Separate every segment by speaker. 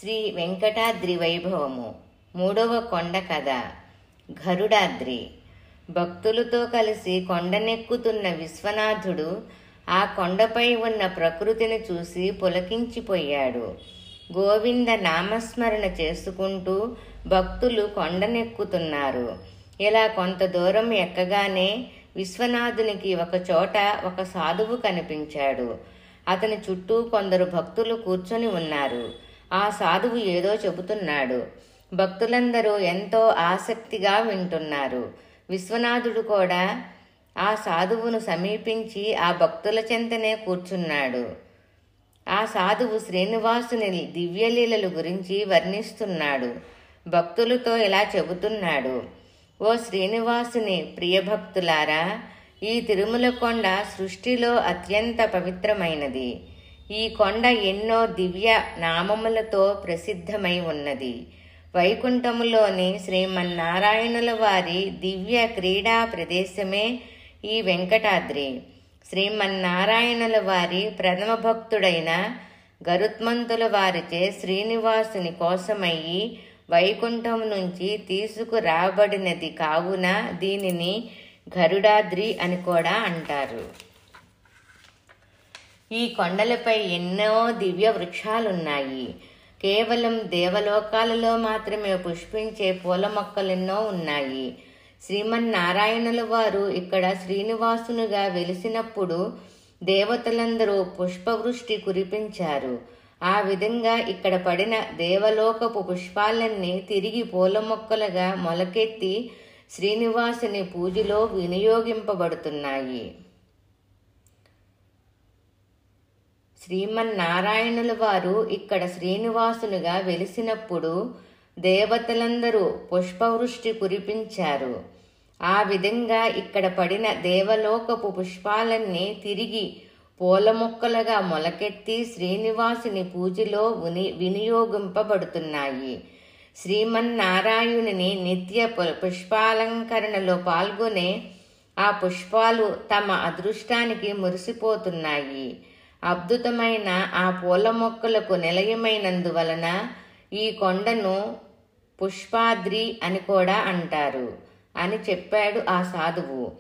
Speaker 1: శ్రీ వెంకటాద్రి వైభవము. మూడవ కొండ కథ. గరుడాద్రి. భక్తులతో కలిసి కొండనెక్కుతున్న విశ్వనాథుడు ఆ కొండపై ఉన్న ప్రకృతిని చూసి పులకించిపోయాడు. గోవింద నామస్మరణ చేసుకుంటూ భక్తులు కొండనెక్కుతున్నారు. ఇలా కొంత దూరం ఎక్కగానే విశ్వనాథునికి ఒకచోట ఒక సాధువు కనిపించాడు. అతని చుట్టూ కొందరు భక్తులు కూర్చొని ఉన్నారు. ఆ సాధువు ఏదో చెబుతున్నాడు. భక్తులందరూ ఎంతో ఆసక్తిగా వింటున్నారు. విశ్వనాథుడు కూడా ఆ సాధువును సమీపించి ఆ భక్తుల చెంతనే కూర్చున్నాడు. ఆ సాధువు శ్రీనివాసుని దివ్యలీలల గురించి వర్ణిస్తున్నాడు. భక్తులతో ఇలా చెబుతున్నాడు. ఓ శ్రీనివాసుని ప్రియభక్తులారా, ఈ తిరుమల కొండ సృష్టిలో అత్యంత పవిత్రమైనది. ఈ కొండ ఎన్నో దివ్య నామములతో ప్రసిద్ధమై ఉన్నది. వైకుంఠములోని శ్రీమన్నారాయణుల వారి దివ్య క్రీడా ప్రదేశమే ఈ వెంకటాద్రి. శ్రీమన్నారాయణుల వారి ప్రథమ భక్తుడైన గరుత్మంతుల వారిచే శ్రీనివాసుని కోసమయ్యి వైకుంఠం నుంచి తీసుకురాబడినది కావున దీనిని గరుడాద్రి అని కూడా అంటారు. ఈ కొండలపై ఎన్నో దివ్య వృక్షాలున్నాయి. కేవలం దేవలోకాలలో మాత్రమే పుష్పించే పూల మొక్కలెన్నో ఉన్నాయి. శ్రీమన్నారాయణుల వారు ఇక్కడ శ్రీనివాసునిగా వెలిసినప్పుడు దేవతలందరూ పుష్పవృష్టి కురిపించారు. ఆ విధంగా ఇక్కడ పడిన దేవలోకపు పుష్పాలన్నీ తిరిగి పూల మొక్కలుగా మొలకెత్తి శ్రీనివాసుని పూజలో వినియోగింపబడుతున్నాయి. శ్రీమన్నారాయణుల వారు ఇక్కడ శ్రీనివాసునిగా వెలిసినప్పుడు దేవతలందరూ పుష్పవృష్టి కురిపించారు. ఆ విధంగా ఇక్కడ పడిన దేవలోకపు పుష్పాలన్నీ తిరిగి పూల మొక్కలుగా మొలకెత్తి శ్రీనివాసుని పూజలో వినియోగింపబడుతున్నాయి. శ్రీమన్నారాయణుని నిత్య పుష్పాలంకరణలో పాల్గొనే ఆ పుష్పాలు తమ అదృష్టానికి మురిసిపోతున్నాయి. అద్భుతమైన ఆ పూల మొక్కలకు నిలయమైనందువలన ఈ కొండను పుష్పాద్రి అని కూడా అంటారు అని చెప్పాడు ఆ సాధువు.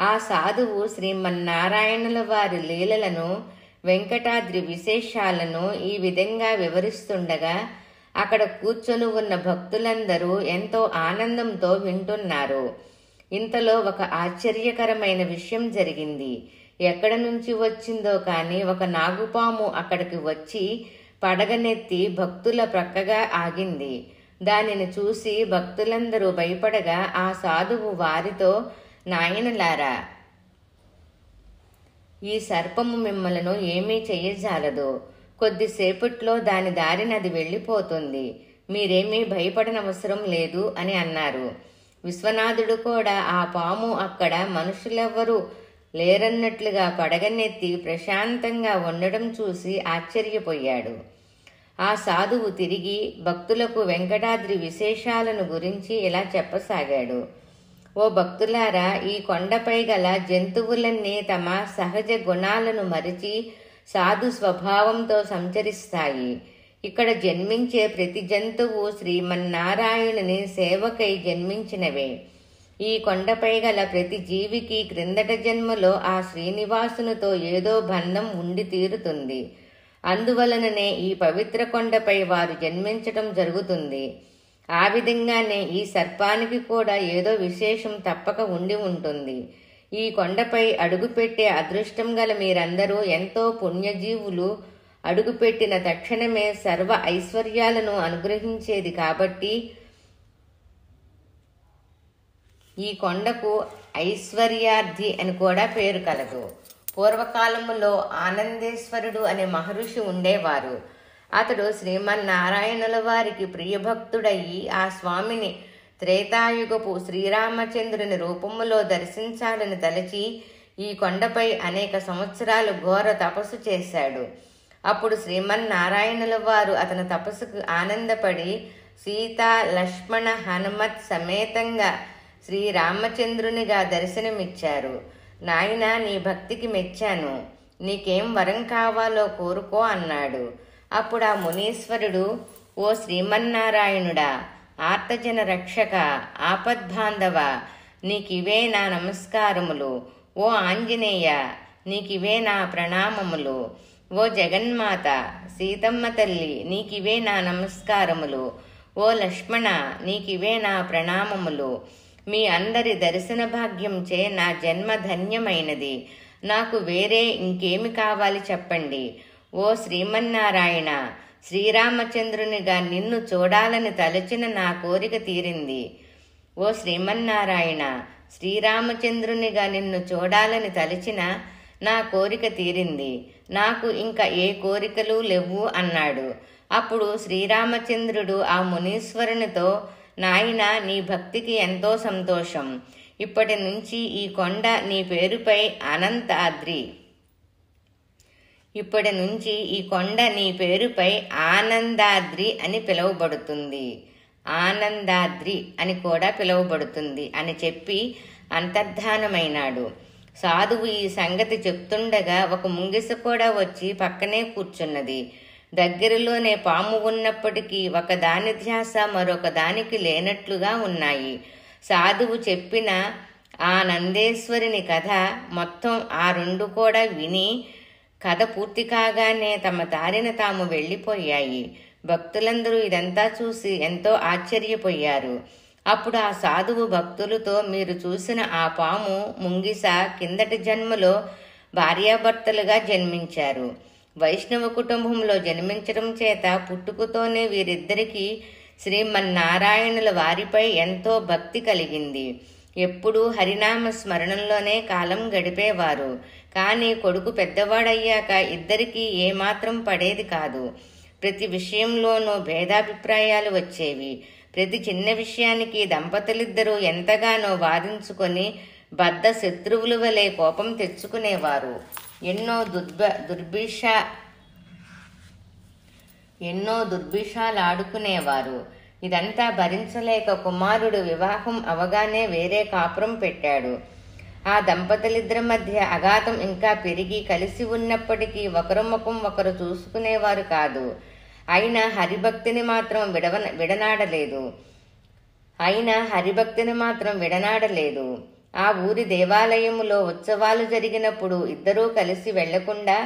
Speaker 1: ఆ సాధువు శ్రీమన్నారాయణుల వారి లీలలను, వెంకటాద్రి విశేషాలను ఈ విధంగా వివరిస్తుండగా అక్కడ కూర్చొని ఉన్న భక్తులందరూ ఎంతో ఆనందంతో వింటున్నారు. ఇంతలో ఒక ఆశ్చర్యకరమైన విషయం జరిగింది. ఎక్కడ నుంచి వచ్చిందో కాని ఒక నాగుపాము అక్కడికి వచ్చి పడగనెత్తి భక్తుల ప్రక్కగా ఆగింది. దానిని చూసి భక్తులందరూ భయపడగా ఆ సాధువు వారితో, నాయనలారా, ఈ సర్పము మిమ్మలను ఏమీ చెయ్యజాలదు. కొద్దిసేపట్లో దాని దారిన అది వెళ్ళిపోతుంది. మీరేమీ భయపడనవసరం లేదు అని అన్నారు. విశ్వనాథుడు కూడా ఆ పాము అక్కడ మనుషులెవ్వరూ లేరన్నట్లుగా పడగనెత్తి ప్రశాంతంగా ఉండడం చూసి ఆశ్చర్యపోయాడు. ఆ సాధువు తిరిగి భక్తులకు వెంకటాద్రి విశేషాలను గురించి ఇలా చెప్పసాగాడు. ఓ భక్తులారా, ఈ కొండపై గల జంతువులన్నీ తమ సహజ గుణాలను మరిచి సాధు స్వభావంతో సంచరిస్తాయి. ఇక్కడ జన్మించే ప్రతి జంతువు శ్రీమన్నారాయణుని సేవకై జన్మించినవే. ఈ కొండపై గల ప్రతి జీవికి క్రిందట జన్మలో ఆ శ్రీనివాసునితో ఏదో బంధం ఉండి తీరుతుంది. అందువలననే ఈ పవిత్ర కొండపై వారు జన్మించటం జరుగుతుంది. ఆ విధంగానే ఈ సర్పానికి కూడా ఏదో విశేషం తప్పక ఉండి ఉంటుంది. ఈ కొండపై అడుగుపెట్టే అదృష్టం గల మీరందరూ ఎంతో పుణ్యజీవులు. అడుగుపెట్టిన తక్షణమే సర్వ ఐశ్వర్యాలను అనుగ్రహించేది కాబట్టి ఈ కొండకు ఐశ్వర్యార్థి అని కూడా పేరు కలదు. పూర్వకాలములో ఆనందేశ్వరుడు అనే మహర్షి ఉండేవారు. అతడు శ్రీమన్నారాయణుల వారికి ప్రియభక్తుడయ్యి ఆ స్వామిని త్రేతాయుగపు శ్రీరామచంద్రుని రూపములో దర్శించాలని తలచి ఈ కొండపై అనేక సంవత్సరాలు ఘోర తపస్సు చేశాడు. అప్పుడు శ్రీమన్నారాయణుల వారు అతని తపస్సుకు ఆనందపడి సీతా లక్ష్మణ హనుమత్ సమేతంగా శ్రీరామచంద్రునిగా దర్శనమిచ్చారు. నాయనా, నీ భక్తికి మెచ్చాను. నీకేం వరం కావాలో కోరుకో అన్నాడు. అప్పుడు ఆ మునీశ్వరుడు, ఓ ఓ శ్రీమన్నారాయణుడా, ఆర్తజన రక్షక, ఆపద్బాంధవ, నీకివే నా నమస్కారములు. ఓ ఆంజనేయ, నీకివే నా ప్రణామములు. ఓ జగన్మాత, సీతమ్మ తల్లి, నీకివే నా నమస్కారములు. ఓ లక్ష్మణ, నీకివే నా ప్రణామములు. మీ అందరి దర్శన భాగ్యంచే నా జన్మ ధన్యమైనది. నాకు వేరే ఇంకేమి కావాలి చెప్పండి. ఓ శ్రీమన్నారాయణ, శ్రీరామచంద్రునిగా నిన్ను చూడాలని తలచిన నా కోరిక తీరింది. ఓ శ్రీమన్నారాయణ, శ్రీరామచంద్రునిగా నిన్ను చూడాలని తలచిన నా కోరిక తీరింది. నాకు ఇంకా ఏ కోరికలు లేవు అన్నాడు. అప్పుడు శ్రీరామచంద్రుడు ఆ మునీశ్వరునితో, నాయనా, నీ భక్తికి ఎంతో సంతోషం. ఇప్పటి నుంచి ఈ కొండ నీ పేరుపై అనంతాద్రి ఇప్పటి నుంచి ఈ కొండ నీ పేరుపై ఆనందాద్రి అని పిలువబడుతుంది. ఆనందాద్రి అని కూడా పిలువబడుతుంది అని చెప్పి అంతర్ధానమైనాడు. సాధువు ఈ సంగతి చెప్తుండగా ఒక ముంగిస కూడా వచ్చి పక్కనే కూర్చున్నది. దగ్గరలోనే పాము ఉన్నప్పటికీ ఒకదాని ధ్యాస మరొక దానికి లేనట్లుగా ఉన్నాయి. సాధువు చెప్పిన ఆ నందేశ్వరిని కథ మొత్తం ఆ రెండు కూడా విని కథ పూర్తి కాగానే తమ దారిన తాము వెళ్ళిపోయాయి. భక్తులందరూ ఇదంతా చూసి ఎంతో ఆశ్చర్యపోయారు. అప్పుడు ఆ సాధువు భక్తులతో, మీరు చూసిన ఆ పాము ముంగిస కిందటి జన్మలో భార్యాభర్తలుగా జన్మించారు. వైష్ణవ కుటుంబంలో జన్మించడం చేత పుట్టుకతోనే వీరిద్దరికీ శ్రీమన్నారాయణుల వారిపై ఎంతో భక్తి కలిగింది. ఎప్పుడూ హరినామ స్మరణంలోనే కాలం గడిపేవారు. కానీ కొడుకు పెద్దవాడయ్యాక ఇద్దరికీ ఏమాత్రం పడేది కాదు. ప్రతి విషయంలోనూ భేదాభిప్రాయాలు వచ్చేవి. ప్రతి చిన్న విషయానికి దంపతులిద్దరూ ఎంతగానో వాదించుకొని బద్ధ శత్రువుల వలె కోపం తెచ్చుకునేవారు. ఎన్నో దుర్భిషాలాడుకునేవారు. ఇదంతా భరించలేక కుమారుడు వివాహం అవగానే వేరే కాపురం పెట్టాడు. ఆ దంపతులిద్దరి మధ్య అఘాతం ఇంకా పెరిగి కలిసి ఉన్నప్పటికీ ఒకరి ముఖం ఒకరు చూసుకునేవారు కాదు. అయినా హరిభక్తిని మాత్రం విడనాడలేదు. ఆ ఊరి దేవాలయములో ఉత్సవాలు జరిగినప్పుడు ఇద్దరూ కలిసి వెళ్లకుండా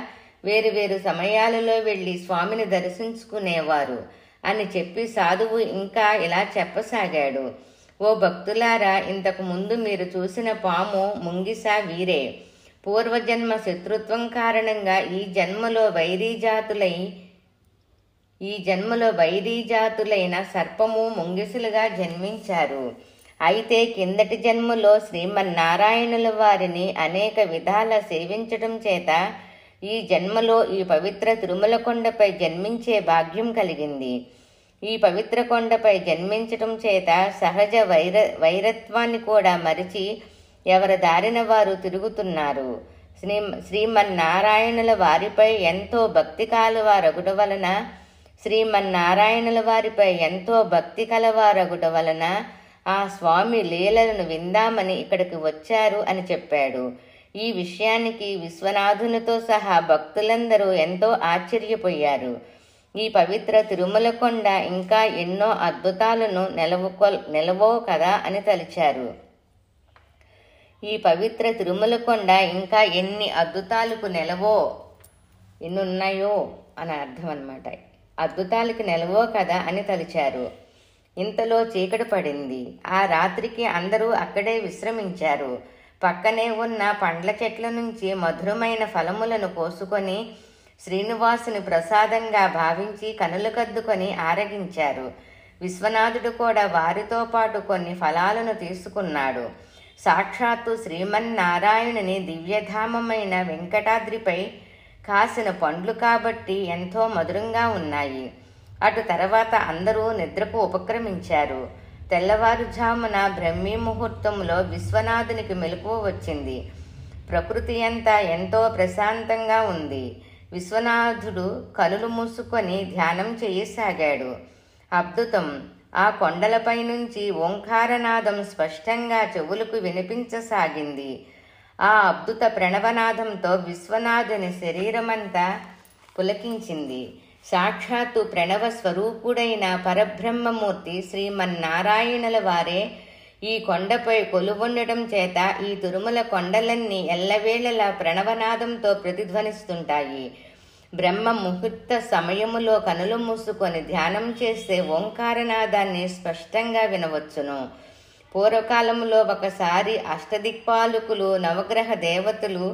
Speaker 1: వేరు సమయాలలో వెళ్లి స్వామిని దర్శించుకునేవారు అని చెప్పి సాధువు ఇంకా ఇలా చెప్పసాగాడు. ఓ భక్తులారా, ఇంతకు ముందు మీరు చూసిన పాము ముంగిస వీరే. పూర్వజన్మ శత్రుత్వం కారణంగా ఈ జన్మలో వైరీజాతులైన సర్పము ముంగిసులుగా జన్మించారు. అయితే కిందటి జన్మలో శ్రీమన్నారాయణుల వారిని అనేక విధాల సేవించడం చేత ఈ జన్మలో ఈ పవిత్ర తిరుమల కొండపై జన్మించే భాగ్యం కలిగింది. ఈ పవిత్ర కొండపై జన్మించటం చేత సహజ వైరత్వాన్ని కూడా మరిచి ఎవరి దారిన వారు తిరుగుతున్నారు. శ్రీమన్నారాయణుల వారిపై ఎంతో భక్తి కలవారగుట వలన ఆ స్వామి లీలలను విందామని ఇక్కడికి వచ్చారు అని చెప్పాడు. ఈ విషయానికి విశ్వనాథునితో సహా భక్తులందరూ ఎంతో ఆశ్చర్యపోయారు. ఈ పవిత్ర తిరుమల కొండ ఇంకా ఎన్నో అద్భుతాలను నెలవో కదా అని తలిచారు. ఈ పవిత్ర తిరుమల కొండ ఇంకా ఎన్ని అద్భుతాలకు ఎన్నున్నాయో అని అర్థం అన్నమాట. అద్భుతాలకు నెలవో కదా అని తలిచారు. ఇంతలో చీకటి పడింది. ఆ రాత్రికి అందరూ అక్కడే విశ్రమించారు. పక్కనే ఉన్న పండ్ల చెట్ల నుంచి మధురమైన ఫలములను కోసుకొని శ్రీనివాసుని ప్రసాదంగా భావించి కనులు కద్దుకొని ఆరగించారు. విశ్వనాథుడు కూడా వారితో పాటు కొన్ని ఫలాలను తీసుకున్నాడు. సాక్షాత్తు శ్రీమన్నారాయణుని దివ్యధామమైన వెంకటాద్రిపై కాసిన పండ్లు కాబట్టి ఎంతో మధురంగా ఉన్నాయి. అటు తర్వాత అందరూ నిద్రకు ఉపక్రమించారు. తెల్లవారుజామున బ్రహ్మీ ముహూర్తంలో విశ్వనాథునికి మెలకువ వచ్చింది. ప్రకృతి అంతా ఎంతో ప్రశాంతంగా ఉంది. విశ్వనాథుడు కనులు మూసుకొని ధ్యానం చేయసాగాడు. అద్భుతం! ఆ కొండలపై నుంచి ఓంకారనాదం స్పష్టంగా చెవులకు వినిపించసాగింది. ఆ అద్భుత ప్రణవనాదంతో విశ్వనాథుని శరీరమంతా పులకించింది. సాక్షాత్తు ప్రణవ స్వరూపుడైన పరబ్రహ్మమూర్తి శ్రీమన్నారాయణుల వారే ఈ కొండపై కొలువుండటం చేత ఈ తిరుమల కొండలన్నీ ఎల్లవేళలా ప్రణవనాదంతో ప్రతిధ్వనిస్తుంటాయి. బ్రహ్మ ముహూర్త సమయములో కనులు మూసుకొని ధ్యానం చేస్తే ఓంకారనాదాన్ని స్పష్టంగా వినవచ్చును. పూర్వకాలంలో ఒకసారి అష్టదిక్పాలకులు నవగ్రహ దేవతలు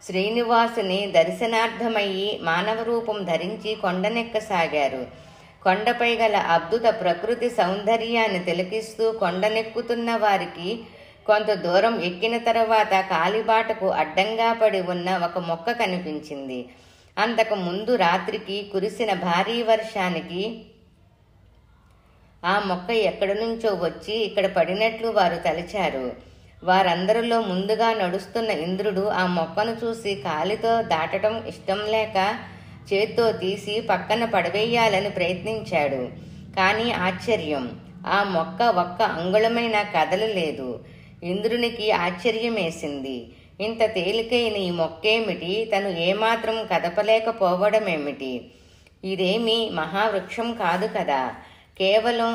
Speaker 1: శ్రీనివాసుని దర్శనార్థమయ్యి మానవ రూపం ధరించి కొండనెక్కసాగారు. కొండపై గల అద్భుత ప్రకృతి సౌందర్యాన్ని తిలకిస్తూ కొండనెక్కుతున్న వారికి కొంత దూరం ఎక్కిన తర్వాత కాలిబాటకు అడ్డంగా పడి ఉన్న ఒక మొక్క కనిపించింది. అంతకు ముందు రాత్రికి కురిసిన భారీ వర్షానికి ఆ మొక్క ఎక్కడి నుంచో వచ్చి ఇక్కడ పడినట్లు వారు తలిచారు. వారందరిలో ముందుగా నడుస్తున్న ఇంద్రుడు ఆ మొక్కను చూసి కాలితో దాటడం ఇష్టం లేక చేత్తో తీసి పక్కన పడవేయాలని ప్రయత్నించాడు. కానీ ఆశ్చర్యం, ఆ మొక్క ఒక్క అంగుళమైన కదలలేదు. ఇంద్రునికి ఆశ్చర్యమేసింది. ఇంత తేలికైన ఈ మొక్కేమిటి, తను ఏమాత్రం కదపలేకపోవడమేమిటి? ఇదేమీ మహావృక్షం కాదు కదా, కేవలం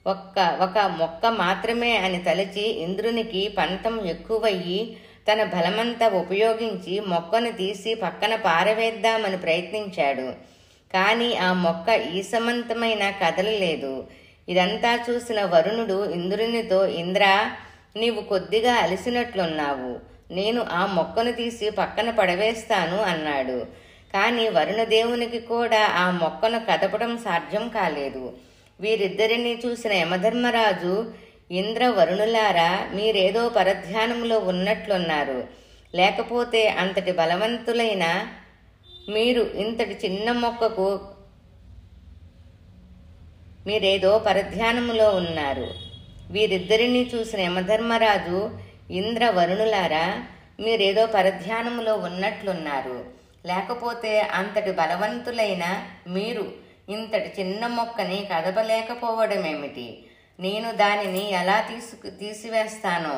Speaker 1: ఒక మొక్క మాత్రమే అని తలచి ఇంద్రునికి పంతం ఎక్కువయ్యి తన బలమంతా ఉపయోగించి మొక్కను తీసి పక్కన పారవేద్దామని ప్రయత్నించాడు. కానీ ఆ మొక్క ఈసమంతమైన కదలలేదు. ఇదంతా చూసిన వరుణుడు ఇంద్రునితో, ఇంద్రా, నీవు కొద్దిగా అలసినట్లున్నావు, నేను ఆ మొక్కను తీసి పక్కన పడవేస్తాను అన్నాడు. కానీ వరుణదేవునికి కూడా ఆ మొక్కను కదపడం సాధ్యం కాలేదు. వీరిద్దరినీ చూసిన యమధర్మరాజు, ఇంద్ర వరుణులారా, మీరేదో పరధ్యానంలో ఉన్నట్లున్నారు. లేకపోతే అంతటి బలవంతులైన మీరు ఇంతటి చిన్న మొక్కకు మీరేదో పరధ్యానములో ఉన్నారు. వీరిద్దరినీ చూసిన యమధర్మరాజు, ఇంద్ర వరుణులారా, మీరేదో పరధ్యానములో ఉన్నట్లున్నారు. లేకపోతే అంతటి బలవంతులైన మీరు ఇంతటి చిన్న మొక్కని కదపలేకపోవడమేమిటి? నేను దానిని ఎలా తీసివేస్తానో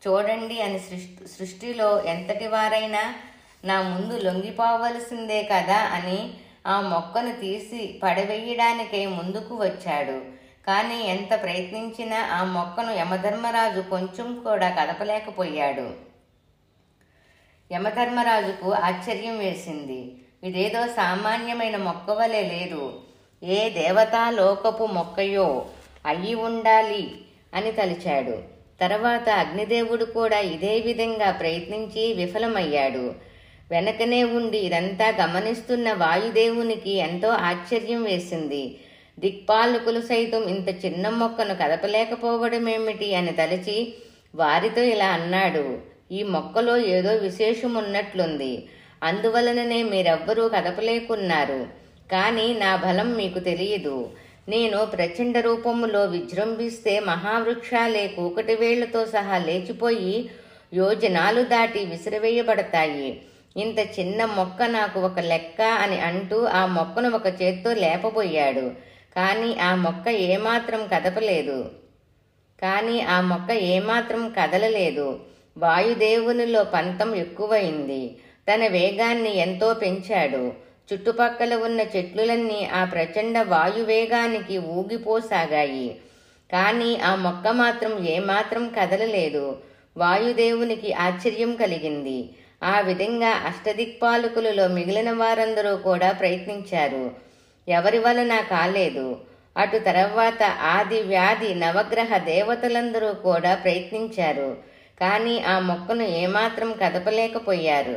Speaker 1: చూడండి అని సృష్టిలో ఎంతటి వారైనా నా ముందు లొంగిపోవలసిందే కదా అని ఆ మొక్కను తీసి పడవేయడానికై ముందుకు వచ్చాడు. కానీ ఎంత ప్రయత్నించినా ఆ మొక్కను యమధర్మరాజు కొంచెం కూడా కదపలేకపోయాడు. యమధర్మరాజుకు ఆశ్చర్యం వేసింది. ఇదేదో సామాన్యమైన మొక్క వలె లేదు, ఏ దేవతాలోకపు మొక్కయో అయ్యి ఉండాలి అని తలిచాడు. తర్వాత అగ్నిదేవుడు కూడా ఇదే విధంగా ప్రయత్నించి విఫలమయ్యాడు. వెనకనే ఉండి ఇదంతా గమనిస్తున్న వాయుదేవునికి ఎంతో ఆశ్చర్యం వేసింది. దిక్పాలకులు సైతం ఇంత చిన్న మొక్కను కదపలేకపోవడమేమిటి అని తలచి వారితో ఇలా అన్నాడు, ఈ మొక్కలో ఏదో విశేషమున్నట్లుంది, అందువలననే మీరెవ్వరూ కదపలేకున్నారు. కానీ నా బలం మీకు తెలియదు. నేను ప్రచండ రూపములో విజృంభిస్తే మహావృక్షాలే కూకటి వేళ్లతో సహా లేచిపోయి యోజనాలు దాటి విసిరివేయబడతాయి. ఇంత చిన్న మొక్క నాకు ఒక లెక్క అని అంటూ ఆ మొక్కను ఒక చేత్తో లేపబోయాడు. కానీ ఆ మొక్క ఏమాత్రం కదలలేదు. వాయుదేవునిలో పంతం ఎక్కువైంది. తన వేగాన్ని ఎంతో పెంచాడు. చుట్టుపక్కల ఉన్న చెట్లులన్నీ ఆ ప్రచండ వాయువేగానికి ఊగిపోసాగాయి. కానీ ఆ మొక్క మాత్రం ఏమాత్రం కదలలేదు. వాయుదేవునికి ఆశ్చర్యం కలిగింది. ఆ విధంగా అష్టదిక్పాలకులలో మిగిలిన వారందరూ కూడా ప్రయత్నించారు. ఎవరి వలన కాలేదు. అటు తర్వాత ఆది వ్యాధి నవగ్రహ దేవతలందరూ కూడా ప్రయత్నించారు. కానీ ఆ మొక్కను ఏమాత్రం కదపలేకపోయారు.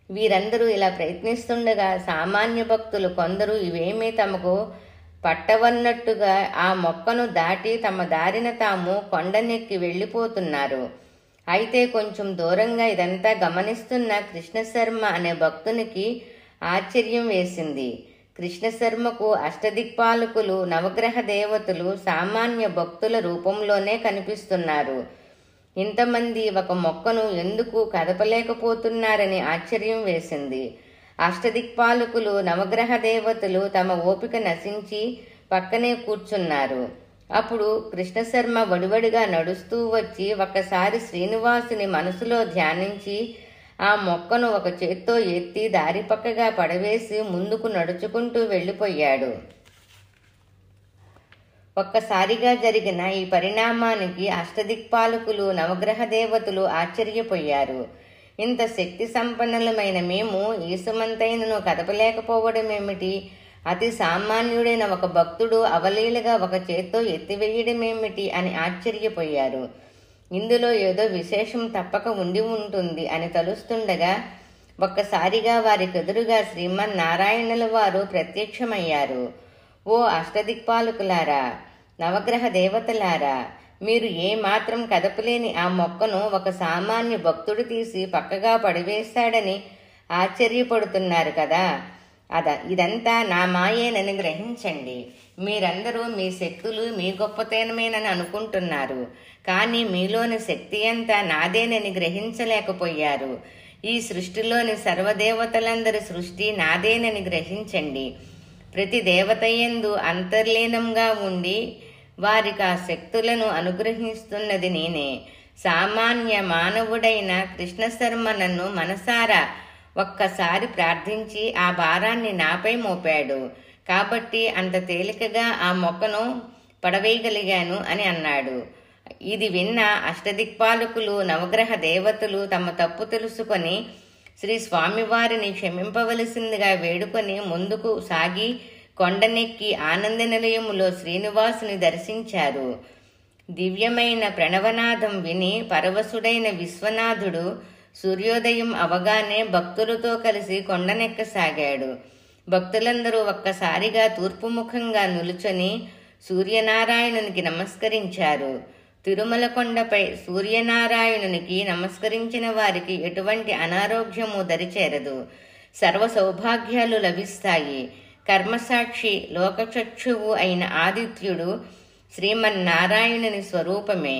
Speaker 1: వీరందరూ ఇలా ప్రయత్నిస్తుండగా సామాన్య భక్తులు కొందరు ఇవేమీ తమకు పట్టవన్నట్టుగా ఆ మొక్కను దాటి తమ దారిన తాము కొండనెక్కి వెళ్ళిపోతున్నారు. అయితే కొంచెం దూరంగా ఇదంతా గమనిస్తున్న కృష్ణశర్మ అనే భక్తునికి ఆశ్చర్యం వేసింది. కృష్ణశర్మకు అష్టదిక్పాలకులు నవగ్రహ దేవతలు సామాన్య భక్తుల రూపంలోనే కనిపిస్తున్నారు. ఇంతమంది ఒక మొక్కను ఎందుకు కదపలేకపోతున్నారని ఆశ్చర్యం వేసింది. అష్టదిక్పాలకులు నవగ్రహ దేవతలు తమ ఓపిక నశించి పక్కనే కూర్చున్నారు. అప్పుడు కృష్ణశర్మ వడివడిగా నడుస్తూ వచ్చి ఒక్కసారి శ్రీనివాసుని మనసులో ధ్యానించి ఆ మొక్కను ఒక చేత్తో ఎత్తి దారి పక్కగా పడవేసి ముందుకు నడుచుకుంటూ వెళ్ళిపోయాడు. ఒక్కసారిగా జరిగిన ఈ పరిణామానికి అష్టదిక్పాలకులు, నవగ్రహ దేవతలు ఆశ్చర్యపోయారు. ఇంత శక్తి సంపన్నులమైన మేము ఈసుమంతైనను కదపలేకపోవడమేమిటి? అతి సామాన్యుడైన ఒక భక్తుడు అవలీలగా ఒక చేత్తో ఎత్తివేయడమేమిటి అని ఆశ్చర్యపోయారు. ఇందులో ఏదో విశేషం తప్పక ఉండి ఉంటుంది అని తలుస్తుండగా ఒక్కసారిగా వారికెదురుగా శ్రీమన్నారాయణుల వారు ప్రత్యక్షమయ్యారు. ఓ అష్టదిక్పాలకులారా, నవగ్రహ దేవతలారా, మీరు ఏమాత్రం కదపలేని ఆ మొక్కను ఒక సామాన్య భక్తుడు తీసి పక్కగా పడివేశాడని ఆశ్చర్యపడుతున్నారు కదా. ఇదంతా నా మాయేనని గ్రహించండి. మీరందరూ మీ శక్తులు మీ గొప్పతనమేనని అనుకుంటున్నారు, కానీ మీలోని శక్తి అంతా నాదేనని గ్రహించలేకపోయారు. ఈ సృష్టిలోని సర్వదేవతలందరి సృష్టి నాదేనని గ్రహించండి. ప్రతి దేవతయందు అంతర్లీనంగా ఉండి వారికి ఆ శక్తులను అనుగ్రహిస్తున్నది నేనే. సామాన్య మానవుడైన కృష్ణశర్మ నన్ను మనసారా ఒక్కసారి ప్రార్థించి ఆ భారాన్ని నాపై మోపాడు. కాబట్టి అంత తేలికగా ఆ మొక్కను పడవేయగలిగాను అని అన్నాడు. ఇది విన్న అష్టదిక్పాలకులు, నవగ్రహ దేవతలు తమ తప్పు తెలుసుకొని శ్రీ స్వామివారిని క్షమింపవలసిందిగా వేడుకొని ముందుకు సాగి కొండనెక్కి ఆనంద నిలయములో శ్రీనివాసుని దర్శించారు. దివ్యమైన ప్రణవనాదం విని పరవశుడైన విశ్వనాథుడు సూర్యోదయం అవగానే భక్తులతో కలిసి కొండనెక్కసాగాడు. భక్తులందరూ ఒక్కసారిగా తూర్పుముఖంగా నిలుచొని సూర్యనారాయణునికి నమస్కరించారు. తిరుమల కొండపై సూర్యనారాయణునికి నమస్కరించిన వారికి ఎటువంటి అనారోగ్యము దరిచేరదు. సర్వ సౌభాగ్యాలు లభిస్తాయి. కర్మసాక్షి లోకచక్షువు అయిన ఆదిత్యుడు శ్రీమన్నారాయణుని స్వరూపమే.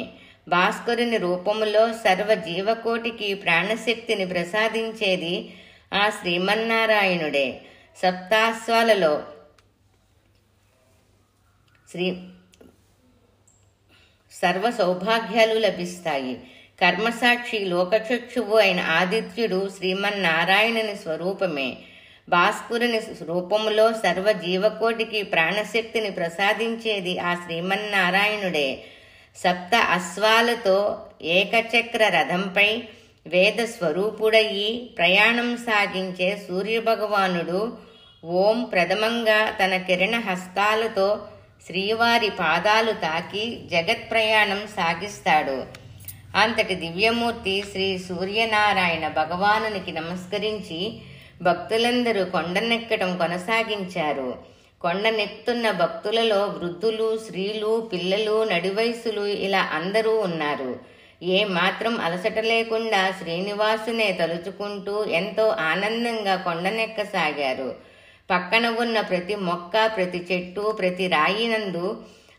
Speaker 1: భాస్కరుని రూపములో సర్వ జీవకోటికి ప్రాణశక్తిని ప్రసాదించేది ఆ శ్రీమన్నారాయణుడే. సప్తాశ్వాలలో సర్వ సౌభాగ్యాలు లభిస్తాయి. కర్మసాక్షి లోకచక్షువు అయిన ఆదిత్యుడు శ్రీమన్నారాయణుని స్వరూపమే. భాస్కరుని రూపములో సర్వ జీవకోటికి ప్రాణశక్తిని ప్రసాదించేది ఆ శ్రీమన్నారాయణుడే. సప్త అశ్వాలతో ఏకచక్ర రథంపై వేద స్వరూపుడయి ప్రయాణం సాగించే సూర్యభగవానుడు ఓం ప్రథమంగా తన కిరణ హస్తాలతో శ్రీవారి పాదాలు తాకి జగత్ ప్రయాణం సాగిస్తాడు. అంతటి దివ్యమూర్తి శ్రీ సూర్యనారాయణ భగవానునికి నమస్కరించి భక్తులందరూ కొండనెక్కడం కొనసాగించారు. కొండనెక్కుతున్న భక్తులలో వృద్ధులు, స్త్రీలు, పిల్లలు, నడివయసులు ఇలా అందరూ ఉన్నారు. ఏ మాత్రం అలసట లేకుండా శ్రీనివాసునే తలుచుకుంటూ ఎంతో ఆనందంగా కొండనెక్కసాగారు. పక్కన ఉన్న ప్రతి మొక్క, ప్రతి చెట్టు, ప్రతి రాయినందు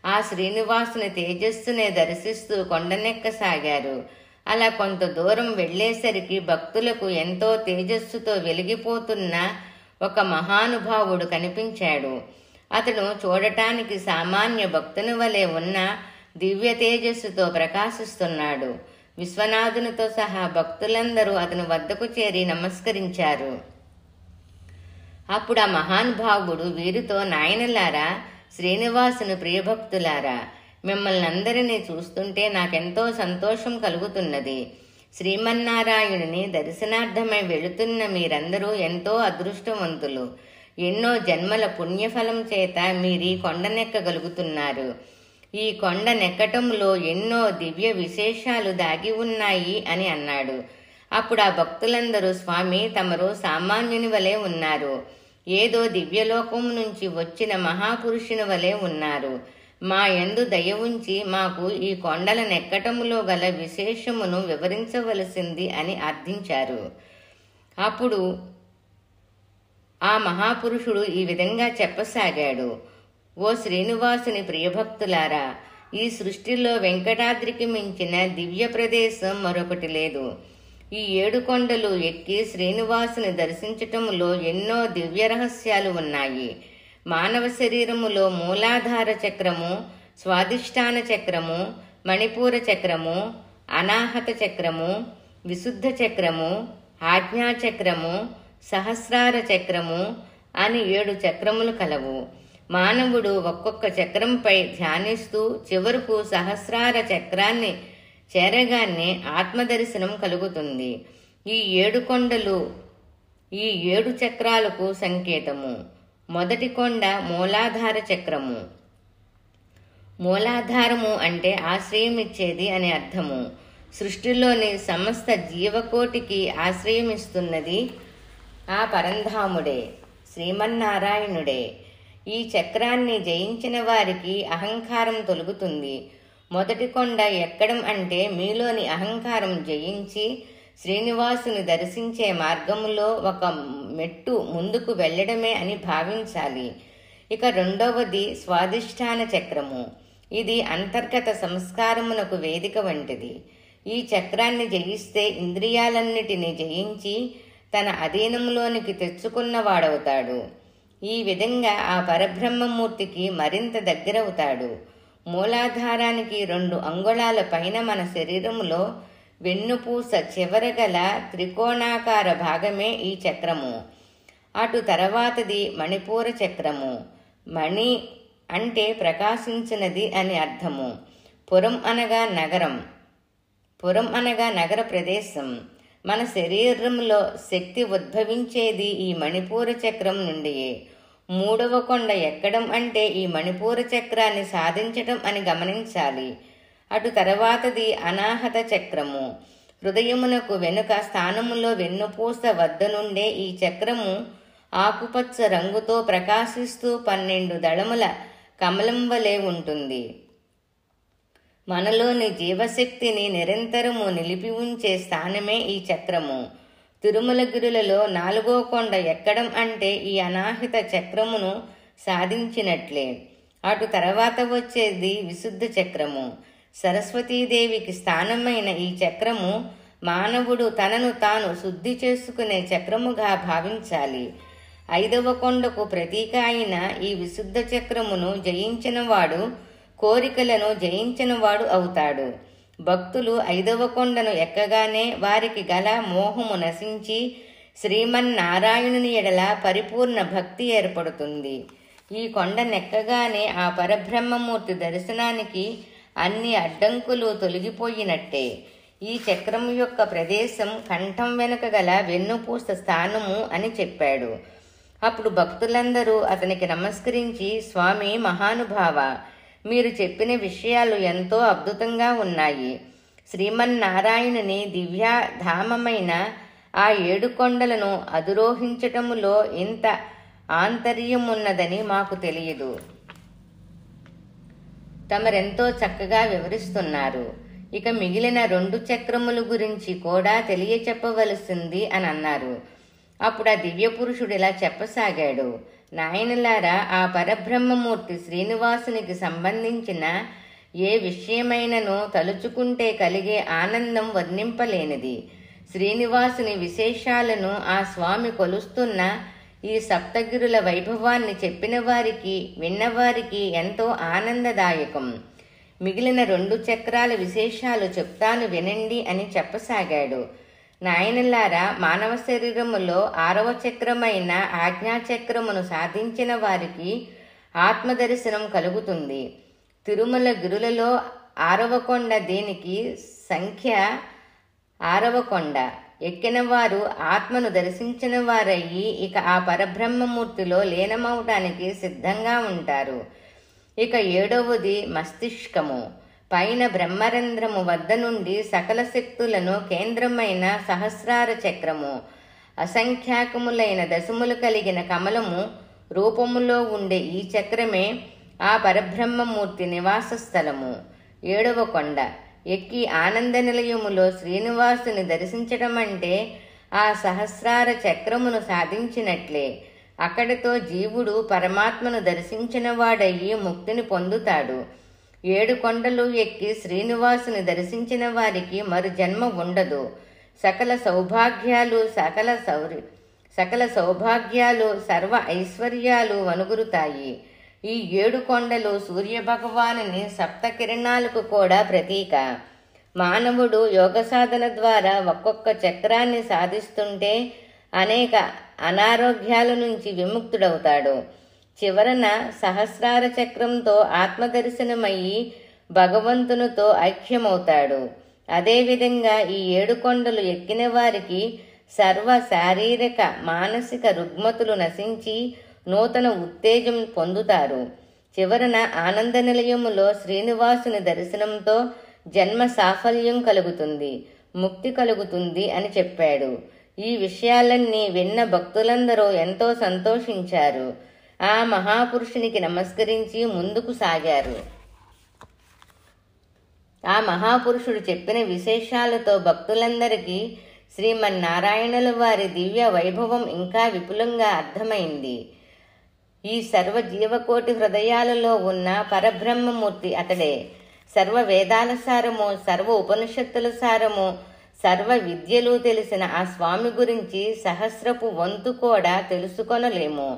Speaker 1: ఆ శ్రీనివాసుని తేజస్సునే దర్శిస్తూ కొండనెక్కసాగారు. అలా కొంత దూరం వెళ్లేసరికి భక్తులకు ఎంతో తేజస్సుతో వెలిగిపోతున్న ఒక మహానుభావుడు కనిపించాడు. అతడు చూడటానికి సామాన్య భక్తుని వలె ఉన్న దివ్య తేజస్సుతో ప్రకాశిస్తున్నాడు. విశ్వనాథునితో సహా భక్తులందరూ అతని వద్దకు చేరి నమస్కరించారు. అప్పుడు ఆ మహానుభావుడు వీరితో, నాయనలారా, శ్రీనివాసుని ప్రియభక్తులారా, మిమ్మల్ని అందరినీ చూస్తుంటే నాకెంతో సంతోషం కలుగుతున్నది. శ్రీమన్నారాయణుని దర్శనార్థమై వెళుతున్న మీరందరూ ఎంతో అదృష్టవంతులు. ఎన్నో జన్మల పుణ్యఫలం చేత మీరీ కొండనెక్కగలుగుతున్నారు. ఈ కొండ నెక్కటంలో ఎన్నో దివ్య విశేషాలు దాగి ఉన్నాయి అని అన్నాడు. అప్పుడు ఆ భక్తులందరూ, స్వామి, తమరు సామాన్యుని వలె ఉన్నారు. ఏదో దివ్యలోకం నుంచి వచ్చిన మహాపురుషుని వలె ఉన్నారు. మా యందు దయ ఉంచి మాకు ఈ కొండల నెక్కటములో గల విశేషమును వివరించవలసింది అని అర్థించారు. అప్పుడు ఆ మహాపురుషుడు ఈ విధంగా చెప్పసాగాడు. ఓ శ్రీనివాసుని ప్రియభక్తులారా, ఈ సృష్టిలో వెంకటాద్రికి మించిన దివ్య ప్రదేశం మరొకటి లేదు. ఈ 7 కొండలు ఎక్కి శ్రీనివాసుని దర్శించటములో ఎన్నో దివ్య రహస్యాలు ఉన్నాయి. మానవ శరీరములో మూలాధార చక్రము, స్వాదిష్టాన చక్రము, మణిపూర చక్రము, అనాహత చక్రము, విశుద్ధ చక్రము, ఆజ్ఞాచక్రము, సహస్రార చక్రము అని 7 చక్రములు కలవు. మానవుడు ఒక్కొక్క చక్రంపై ధ్యానిస్తూ చివరకు సహస్రార చక్రాన్ని చేరగానే ఆత్మదర్శనం కలుగుతుంది. ఈ 7 కొండలు ఈ 7 చక్రాలకు సంకేతము. మొదటి కొండ మూలాధార చక్రము. మూలాధారము అంటే ఆశ్రయం ఇచ్చేది అని అర్థము. సృష్టిలోని సమస్త జీవకోటికి ఆశ్రయమిస్తున్నది ఆ పరంధాముడే, శ్రీమన్నారాయణుడే. ఈ చక్రాన్ని జయించిన వారికి అహంకారం తొలగుతుంది. మొదటి కొండ ఎక్కడం అంటే మీలోని అహంకారం జయించి శ్రీనివాసుని దర్శించే మార్గములో ఒక మెట్టు ముందుకు వెళ్ళడమే అని భావించాలి. ఇక రెండవది స్వాధిష్టాన చక్రము. ఇది అంతర్గత సంస్కారమునకు వేదిక వంటిది. ఈ చక్రాన్ని జయిస్తే ఇంద్రియాలన్నిటినీ జయించి తన అధీనంలోనికి తెచ్చుకున్నవాడవుతాడు. ఈ విధంగా ఆ పరబ్రహ్మమూర్తికి మరింత దగ్గరవుతాడు. మూలాధారానికి 2 అంగుళాల పైన మన శరీరములో వెన్నుపూస చివరగల త్రికోణాకార భాగమే ఈ చక్రము. అటు తర్వాతది మణిపూర చక్రము. మణి అంటే ప్రకాశించినది అని అర్థము. పురం అనగా నగరం. పురం అనగా నగర ప్రదేశం. మన శరీరంలో శక్తి ఉద్భవించేది ఈ మణిపూర చక్రం నుండియే. 3వ కొండ ఎక్కడం అంటే ఈ మణిపూర చక్రాన్ని సాధించటం అని గమనించాలి. అటు తర్వాతది అనాహత చక్రము. హృదయమునకు వెనుక స్థానములో వెన్నుపూస వద్ద నుండే ఈ చక్రము ఆకుపచ్చ రంగుతో ప్రకాశిస్తూ 12 దళముల కమలం వలె ఉంటుంది. మనలోని జీవశక్తిని నిరంతరము నిలిపి ఉంచే స్థానమే ఈ చక్రము. తిరుమలగిరులలో 4వ కొండ ఎక్కడం అంటే ఈ అనాహిత చక్రమును సాధించినట్లే. అటు తర్వాత వచ్చేది విశుద్ధ చక్రము. సరస్వతీదేవికి స్థానమైన ఈ చక్రము మానవుడు తనను తాను శుద్ధి చేసుకునే చక్రముగా భావించాలి. 5వ కొండకు ప్రతీక అయిన ఈ విశుద్ధ చక్రమును జయించినవాడు కోరికలను జయించినవాడు అవుతాడు. భక్తులు 5వ కొండను ఎక్కగానే వారికి గల మోహము నశించి శ్రీమన్నారాయణుని ఎడల పరిపూర్ణ భక్తి ఏర్పడుతుంది. ఈ కొండనెక్కగానే ఆ పరబ్రహ్మమూర్తి దర్శనానికి అన్ని అడ్డంకులు తొలగిపోయినట్టే. ఈ చక్రం యొక్క ప్రదేశం కంఠం వెనుక గల వెన్నుపూస స్థానము అని చెప్పాడు. అప్పుడు భక్తులందరూ అతనికి నమస్కరించి, స్వామి మహానుభావ, మీరు చెప్పిన విషయాలు ఎంతో అద్భుతంగా ఉన్నాయి. శ్రీమన్నారాయణుని దివ్యధామమైన ఆ 7 కొండలను అధిరోహించటములో ఇంత ఆంతర్యమున్నదని మాకు తెలియదు. తమరెంతో చక్కగా వివరిస్తున్నారు. ఇక మిగిలిన 2 చక్రముల గురించి కూడా తెలియచెప్పవలసింది అని అన్నారు. అప్పుడు ఆ దివ్య పురుషుడు ఇలా చెప్పసాగాడు. నాయనలారా, ఆ పరబ్రహ్మమూర్తి శ్రీనివాసునికి సంబంధించిన ఏ విషయమైనను తలుచుకుంటే కలిగే ఆనందం వర్ణింపలేనిది. శ్రీనివాసుని విశేషాలను ఆ స్వామి కొలుస్తున్న ఈ సప్తగిరుల వైభవాన్ని చెప్పిన వారికి విన్నవారికి ఎంతో ఆనందదాయకం. మిగిలిన 2 చక్రాల విశేషాలు చెప్తాను వినండి అని చెప్పసాగాడు. నాయనలారా, మానవ శరీరములో 6వ చక్రమైన ఆజ్ఞాచక్రమును సాధించిన వారికి ఆత్మదర్శనం కలుగుతుంది. తిరుమల గిరులలో 6వ కొండ, దీనికి సంఖ్య 6వ కొండ. ఎక్కిన వారు ఆత్మను దర్శించిన వారయ్యి ఇక ఆ పరబ్రహ్మమూర్తిలో లీనమవటానికి సిద్ధంగా ఉంటారు. ఇక 7వది మస్తిష్కము. పైన బ్రహ్మరంధ్రము వద్ద నుండి సకల శక్తులను కేంద్రమైన సహస్రార చక్రము. అసంఖ్యాకములైన దశములు కలిగిన కమలము రూపములో ఉండే ఈ చక్రమే ఆ పరబ్రహ్మమూర్తి నివాస స్థలము. 7వ కొండ ఎక్కి ఆనంద నిలయములో శ్రీనివాసుని దర్శించటం అంటే ఆ సహస్రార చక్రమును సాధించినట్లే. అక్కడితో జీవుడు పరమాత్మను దర్శించిన వాడయ్యి ముక్తిని పొందుతాడు. 7 కొండలు ఎక్కి శ్రీనివాసుని దర్శించిన వారికి మరు జన్మ ఉండదు. సకల సౌభాగ్యాలు సర్వ ఐశ్వర్యాలు వనుగురుతాయి. ఈ 7 కొండలు సూర్యభగవానుని 7 కిరణాలకు కూడా ప్రతీక. మానవుడు యోగ సాధన ద్వారా ఒక్కొక్క చక్రాన్ని సాధిస్తుంటే అనేక అనారోగ్యాల నుంచి విముక్తుడవుతాడు. చివరన సహస్రార చక్రంతో ఆత్మదర్శనమయ్యి భగవంతునితో ఐక్యమవుతాడు. అదేవిధంగా ఈ 7 కొండలు ఎక్కిన వారికి సర్వ శారీరక మానసిక రుగ్మతులు నశించి నూతన ఉత్తేజం పొందుతారు. చివరన ఆనంద నిలయములో శ్రీనివాసుని దర్శనంతో జన్మ సాఫల్యం కలుగుతుంది, ముక్తి కలుగుతుంది అని చెప్పాడు. ఈ విషయాలన్నీ విన్న భక్తులందరూ ఎంతో సంతోషించారు. ఆ మహాపురుషునికి నమస్కరించి ముందుకు సాగారు. ఆ మహాపురుషుడు చెప్పిన విశేషాలతో భక్తులందరికీ శ్రీమన్నారాయణుల వారి దివ్య వైభవం ఇంకా విపులంగా అర్థమైంది. ఈ సర్వ జీవకోటి హృదయాలలో ఉన్న పరబ్రహ్మమూర్తి అతడే. సర్వ వేదాల సారము, సర్వ ఉపనిషత్తుల సారము, సర్వ విద్యలు తెలిసిన ఆ స్వామి గురించి సహస్రపు వంతు కూడా తెలుసుకొనలేము.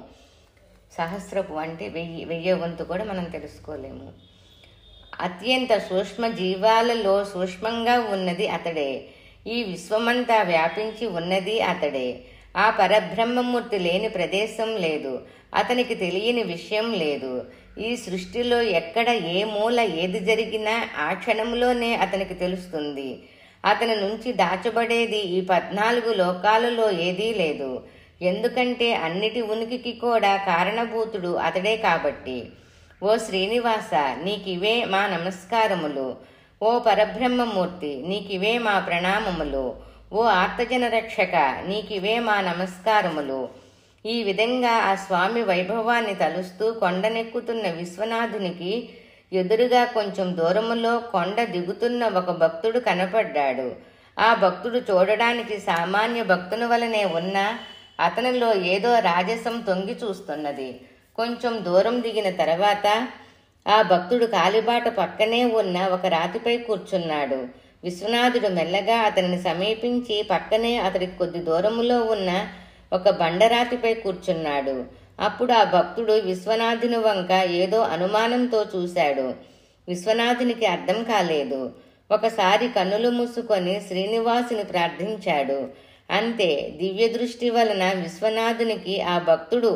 Speaker 1: సహస్రపు అంటే 1000 వంతు కూడా మనం తెలుసుకోలేము. అత్యంత సూక్ష్మ జీవాలలో సూక్ష్మంగా ఉన్నది అతడే. ఈ విశ్వమంతా వ్యాపించి ఉన్నది అతడే. ఆ పరబ్రహ్మమూర్తి లేని ప్రదేశం లేదు, అతనికి తెలియని విషయం లేదు. ఈ సృష్టిలో ఎక్కడ ఏ మూల ఏది జరిగినా ఆ క్షణంలోనే అతనికి తెలుస్తుంది. అతని నుంచి దాచబడేది ఈ 14 లోకాలలో ఏదీ లేదు. ఎందుకంటే అన్నిటి ఉనికికి కూడా కారణభూతుడు అతడే కాబట్టి. ఓ శ్రీనివాస, నీకివే మా నమస్కారములు. ఓ పరబ్రహ్మమూర్తి, నీకివే మా ప్రణామములు. ఓ ఆర్తజన రక్షక, నీకివే మా నమస్కారములు. ఈ విధంగా ఆ స్వామి వైభవాన్ని తలుస్తూ కొండనెక్కుతున్న విశ్వనాథునికి ఎదురుగా కొంచెం దూరములో కొండ దిగుతున్న ఒక భక్తుడు కనపడ్డాడు. ఆ భక్తుడు చూడడానికి సామాన్య భక్తుని వలనే ఉన్నా అతనిలో ఏదో రాజసం తొంగి చూస్తున్నది. కొంచెం దూరం దిగిన తర్వాత ఆ భక్తుడు కాలిబాట పక్కనే ఉన్న ఒక రాతిపై కూర్చున్నాడు. విశ్వనాథుడు మెల్లగా అతనిని సమీపించి పక్కనే అతడికి కొద్ది దూరములో ఉన్న ఒక బండరాతిపై కూర్చున్నాడు. అప్పుడు ఆ భక్తుడు విశ్వనాథుని వంక ఏదో అనుమానంతో చూశాడు. విశ్వనాథునికి అర్థం కాలేదు. ఒకసారి కన్నులు మూసుకొని శ్రీనివాసుని ప్రార్థించాడు. అంతే, దివ్య దృష్టి వలన విశ్వనాథునికి ఆ భక్తుడు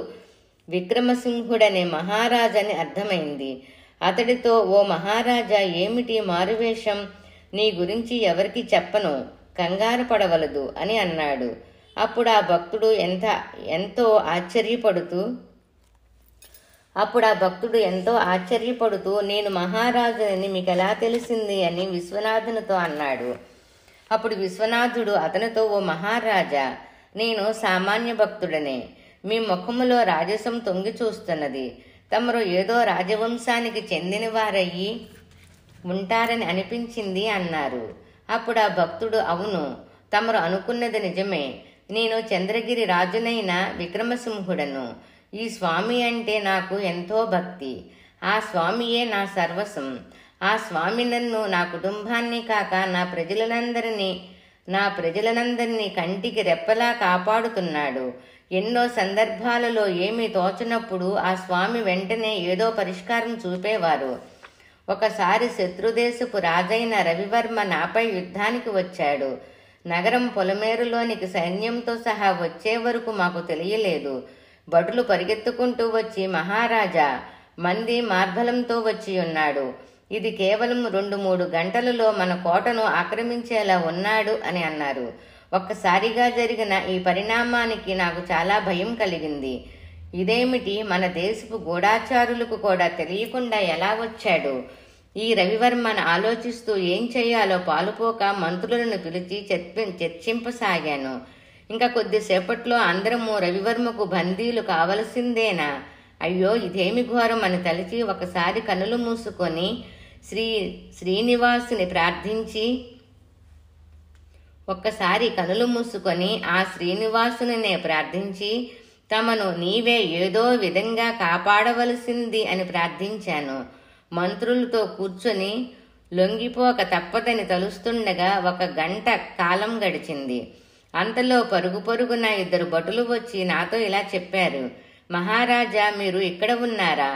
Speaker 1: విక్రమసింహుడనే మహారాజని అర్థమైంది. అతడితో, ఓ మహారాజా, ఏమిటి మారువేషం? నీ గురించి ఎవరికి చెప్పను, కంగారు పడవలదు అని అన్నాడు. అప్పుడు ఆ భక్తుడు ఎంతో ఆశ్చర్యపడుతూ నేను మహారాజుని మీకెలా తెలిసింది అని విశ్వనాథునితో అన్నాడు. అప్పుడు విశ్వనాథుడు అతనితో, ఓ మహారాజా, నేను సామాన్య భక్తుడనే. మీ ముఖములో రాజసం తొంగి చూస్తున్నది. తమరు ఏదో రాజవంశానికి చెందిన వారయ్యి ఉంటారని అనిపించింది అన్నారు. అప్పుడు ఆ భక్తుడు, అవును, తమరు అనుకున్నది నిజమే. నేను చంద్రగిరి రాజునైన విక్రమసింహుడను. ఈ స్వామి అంటే నాకు ఎంతో భక్తి. ఆ స్వామియే నా సర్వస్వం. ఆ స్వామి నన్ను, నా కుటుంబాన్ని కాక నా ప్రజలనందరినీ కంటికి రెప్పలా కాపాడుతున్నాడు. ఎన్నో సందర్భాలలో ఏమీ తోచనప్పుడు ఆ స్వామి వెంటనే ఏదో పరిష్కారం చూపేవారు. ఒకసారి శత్రుదేశపు రాజైన రవివర్మ నాపై యుద్ధానికి వచ్చాడు. నగరం పొలమేరులోనికి సైన్యంతో సహా వచ్చే వరకు మాకు తెలియలేదు. భటులు పరిగెత్తుకుంటూ వచ్చి, మహారాజా, మంది మార్బలంతో వచ్చి ఉన్నాడు. ఇది కేవలం 2-3 గంటలలో మన కోటను ఆక్రమించేలా ఉన్నాడు అని అన్నారు. ఒక్కసారిగా జరిగిన ఈ పరిణామానికి నాకు చాలా భయం కలిగింది. ఇదేమిటి, మన దేశపు గూఢాచారులకు కూడా తెలియకుండా ఎలా వచ్చాడు? ఈ రవివర్మను ఆలోచిస్తూ ఏం చేయాలో పాలుపోక మంత్రులను పిలిచి చర్చింపసాగాను. ఇంకా కొద్దిసేపట్లో అందరము రవివర్మకు బందీలు కావలసిందేనా? అయ్యో, ఇదేమి ఘోరం అని తలచి ఒకసారి కన్నులు మూసుకొని ఆ శ్రీనివాసునే ప్రార్థించి తమను నీవే ఏదో విధంగా కాపాడవలసింది అని ప్రార్థించాను. మంత్రులతో కూర్చొని లొంగిపోక తప్పదని తలుస్తుండగా 1 గంట కాలం గడిచింది. అంతలో పరుగున 2 భటులు వచ్చి నాతో ఇలా చెప్పారు, మహారాజా, మీరు ఇక్కడ ఉన్నారా?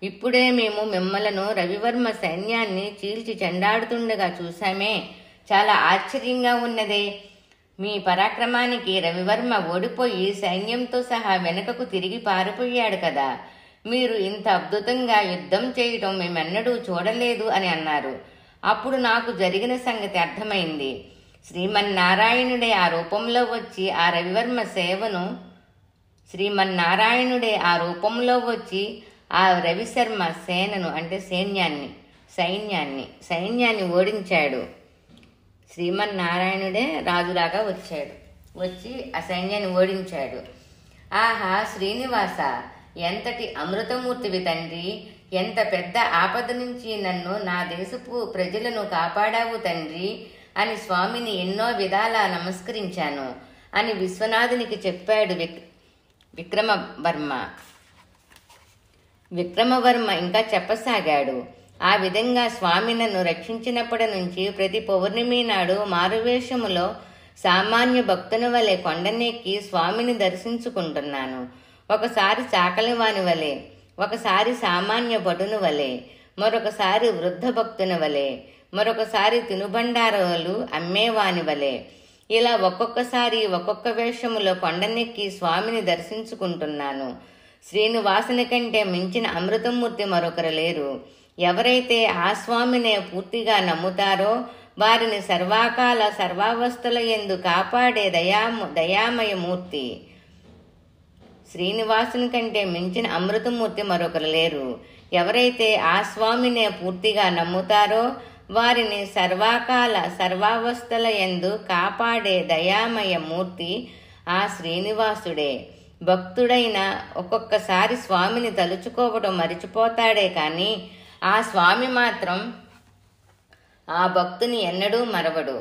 Speaker 1: ఇప్పుడే మేము మిమ్మలను రవివర్మ సైన్యాన్ని చీల్చి చెండాడుతుండగా చూశామే. చాలా ఆశ్చర్యంగా ఉన్నదే. మీ పరాక్రమానికి రవివర్మ ఓడిపోయి సైన్యంతో సహా వెనుకకు తిరిగి పారిపోయాడు కదా. మీరు ఇంత అద్భుతంగా యుద్ధం చేయటం మేమెన్నడూ చూడలేదు అని అన్నారు. అప్పుడు నాకు జరిగిన సంగతి అర్థమైంది. శ్రీమన్నారాయణుడే ఆ రూపంలో వచ్చి ఆ రవివర్మ సేవను ఆ రవిశర్మ సేనను అంటే సైన్యాన్ని ఓడించాడు. శ్రీమన్నారాయణుడే రాజులాగా వచ్చి ఆ సైన్యాన్ని ఓడించాడు. ఆహా శ్రీనివాస, ఎంతటి అమృతమూర్తివి తండ్రి! ఎంత పెద్ద ఆపద నుంచి నన్ను, నా దేశపు ప్రజలను కాపాడావు తండ్రి అని స్వామిని ఎన్నో విధాలా నమస్కరించాను అని విశ్వనాథునికి చెప్పాడు విక్రమవర్మ ఇంకా చెప్పసాగాడు. ఆ విధంగా స్వామి నన్ను రక్షించినప్పటి నుంచి ప్రతి పౌర్ణమి నాడు మారువేషములో సామాన్య భక్తుని వలె కొండనెక్కి స్వామిని దర్శించుకుంటున్నాను. ఒకసారి చాకలివాని వలె, ఒకసారి సామాన్య భటుని వలె, మరొకసారి వృద్ధ భక్తుని వలె, మరొకసారి తినుబండారాలు అమ్మేవాని వలె. ఇలా ఒక్కొక్కసారి ఒక్కొక్క వేషములో కొండనెక్కి స్వామిని దర్శించుకుంటున్నాను. శ్రీనివాసుని కంటే మించిన అమృతమూర్తి మరొకరు లేరు. ఎవరైతే ఆ స్వామినే పూర్తిగా నమ్ముతారో వారిని సర్వకాల సర్వావస్థల యందు కాపాడే దయామయమూర్తి. శ్రీనివాసుని కంటే మించిన అమృతమూర్తి మరొకరు లేరు. ఎవరైతే ఆ స్వామినే పూర్తిగా నమ్ముతారో వారిని సర్వకాల సర్వావస్థల యందు కాపాడే దయామయమూర్తి ఆ శ్రీనివాసుడే. భక్తుడైన ఒక్కొక్కసారి స్వామిని తలుచుకోవడం మరిచిపోతాడే కాని ఆ స్వామి మాత్రం ఆ భక్తుని ఎన్నడూ మరవడు.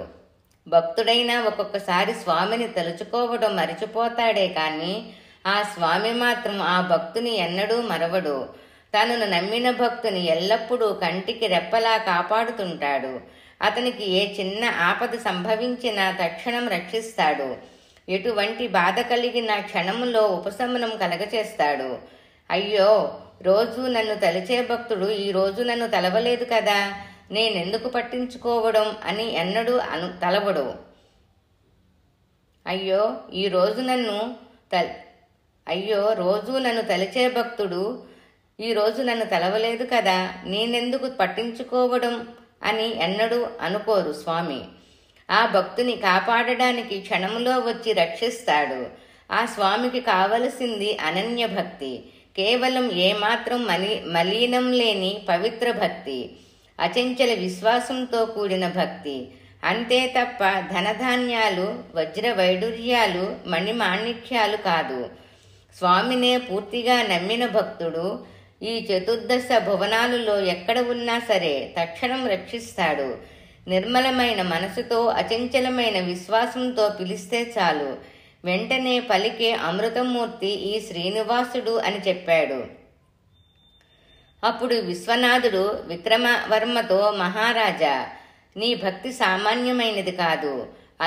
Speaker 1: భక్తుడైనా ఒక్కొక్కసారి స్వామిని తలుచుకోవడం మరిచిపోతాడే కాని ఆ స్వామి మాత్రం ఆ భక్తుని ఎన్నడూ మరవడు. తనను నమ్మిన భక్తుని ఎల్లప్పుడూ కంటికి రెప్పలా కాపాడుతుంటాడు. అతనికి ఏ చిన్న ఆపద సంభవించినా తక్షణం రక్షిస్తాడు. ఎటువంటి బాధ కలిగిన క్షణములో ఉపశమనం కలగచేస్తాడు. అయ్యో, రోజు నన్ను తలిచే భక్తుడు ఈ రోజు నన్ను తలవలేదు కదా, నేనెందుకు పట్టించుకోవడం అని ఎన్నడూ తలవడు. అయ్యో రోజు నన్ను తలిచే భక్తుడు ఈ రోజు నన్ను తలవలేదు కదా, నేనెందుకు పట్టించుకోవడం అని ఎన్నడూ అనుకోరు స్వామి. ఆ భక్తుని కాపాడడానికి క్షణములో వచ్చి రక్షిస్తాడు. ఆ స్వామికి కావలసింది అనన్య భక్తి, కేవలం ఏమాత్రం మలీనం లేని పవిత్ర భక్తి, అచంచల విశ్వాసంతో కూడిన భక్తి. అంతే తప్ప ధనధాన్యాలు, వజ్ర వైడూర్యాలు, మణిమాణిక్యాలు కాదు. స్వామినే పూర్తిగా నమ్మిన భక్తుడు ఈ చతుర్దశ భువనాలలో ఎక్కడ ఉన్నా సరే తక్షణం రక్షిస్తాడు. నిర్మలమైన మనసుతో అచంచలమైన విశ్వాసంతో పిలిస్తే చాలు, వెంటనే పలికే అమృతమూర్తి ఈ శ్రీనివాసుడు అని చెప్పాడు. అప్పుడు విశ్వనాథుడు విక్రమవర్మతో, మహారాజా, నీ భక్తి సామాన్యమైనది కాదు.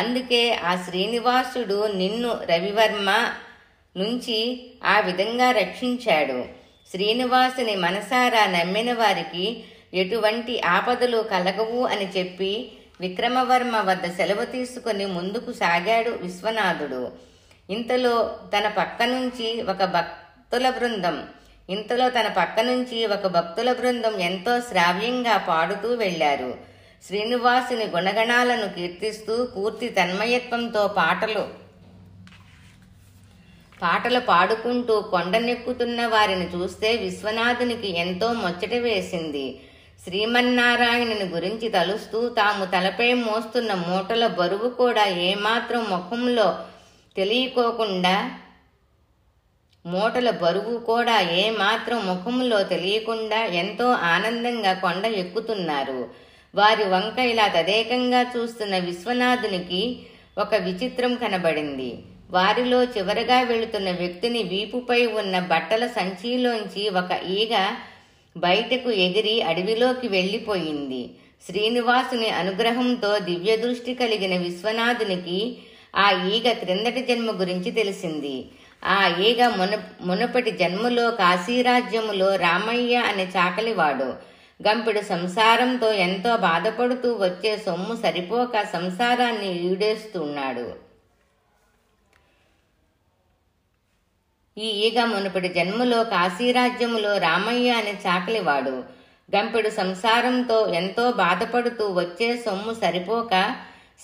Speaker 1: అందుకే ఆ శ్రీనివాసుడు నిన్ను రవివర్మ నుంచి ఆ విధంగా రక్షించాడు. శ్రీనివాసుని మనసారా నమ్మిన వారికి ఎటువంటి ఆపదలు కలగవు అని చెప్పి విక్రమవర్మ వద్ద సెలవు తీసుకుని ముందుకు సాగాడు విశ్వనాథుడు. ఇంతలో తన పక్క నుంచి ఒక భక్తుల బృందం ఎంతో శ్రావ్యంగా పాడుతూ వెళ్లారు. శ్రీనివాసుని గుణగణాలను కీర్తిస్తూ పూర్తి తన్మయత్వంతో పాటలు పాడుకుంటూ కొండనెక్కుతున్న వారిని చూస్తే విశ్వనాథునికి ఎంతో ముచ్చట వేసింది. శ్రీమన్నారాయణుని గురించి తలుస్తూ తాము తలపై మోస్తున్న మూటల బరువు కూడా ఏమాత్రం ముఖంలో తెలియకుండా ఎంతో ఆనందంగా కొండ ఎక్కుతున్నారు. వారి వంక ఇలా తదేకంగా చూస్తున్న విశ్వనాథునికి ఒక విచిత్రం కనబడింది. వారిలో చివరగా వెళుతున్న వ్యక్తిని వీపుపై ఉన్న బట్టల సంచిలోంచి ఒక ఈగ బయటకు ఎగిరి అడవిలోకి వెళ్లిపోయింది. శ్రీనివాసుని అనుగ్రహంతో దివ్య దృష్టి కలిగిన విశ్వనాథునికి ఆ ఈగ క్రిందటి జన్మ గురించి తెలిసింది. ఆ ఈగ మునుపటి జన్మలో కాశీరాజ్యములో రామయ్య అనే చాకలివాడు. గంపెడు సంసారంతో ఎంతో బాధపడుతూ వచ్చే సొమ్ము సరిపోక సంసారాన్ని ఈడేస్తున్నాడు. ఈ ఈగ మునుపటి జన్మలో కాశీరాజ్యములో రామయ్య అనే చాకలివాడు. గంపెడు సంసారంతో ఎంతో బాధపడుతూ వచ్చే సొమ్ము సరిపోక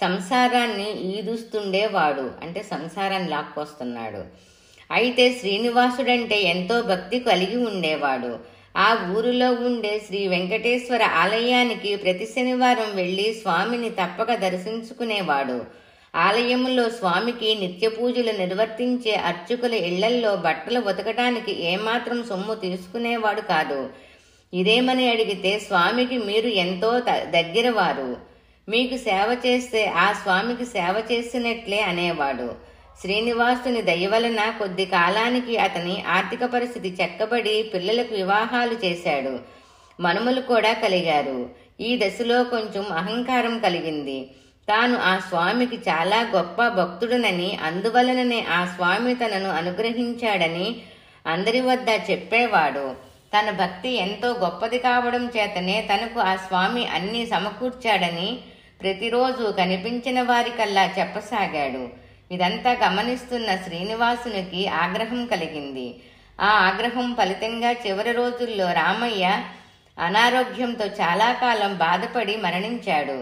Speaker 1: సంసారాన్ని ఈదుస్తుండేవాడు, అంటే సంసారాన్ని లాక్కొస్తున్నాడు. అయితే శ్రీనివాసుడంటే ఎంతో భక్తి కలిగి ఉండేవాడు. ఆ ఊరిలో ఉండే శ్రీ వెంకటేశ్వర ఆలయానికి ప్రతి శనివారం వెళ్లి స్వామిని తప్పక దర్శించుకునేవాడు. ఆలయములో స్వామికి నిత్య పూజలు నిర్వర్తించే అర్చకుల ఇళ్లల్లో బట్టలు ఉతకడానికి ఏమాత్రం సొమ్ము తీసుకునేవాడు కాదు. ఇదేమని అడిగితే, స్వామికి మీరు ఎంతో దగ్గరవారు, మీకు సేవ చేస్తే ఆ స్వామికి సేవ చేసినట్లే అనేవాడు. శ్రీనివాసుని దయ వలన కొద్ది కాలానికి అతని ఆర్థిక పరిస్థితి చక్కబడి పిల్లలకు వివాహాలు చేశాడు. మనుమలు కూడా కలిగారు. ఈ దశలో కొంచెం అహంకారం కలిగింది. తాను ఆ స్వామికి చాలా గొప్ప భక్తుడనని, అందువలననే ఆ స్వామి తనను అనుగ్రహించాడని అందరి వద్ద చెప్పేవాడు. తన భక్తి ఎంతో గొప్పది కావడం చేతనే తనకు ఆ స్వామి అన్నీ సమకూర్చాడని ప్రతిరోజు కనిపించిన వారికల్లా చెప్పసాగాడు. ఇదంతా గమనిస్తున్న శ్రీనివాసునికి ఆగ్రహం కలిగింది. ఆ ఆగ్రహం ఫలితంగా చివరి రోజుల్లో రామయ్య అనారోగ్యంతో చాలా కాలం బాధపడి మరణించాడు.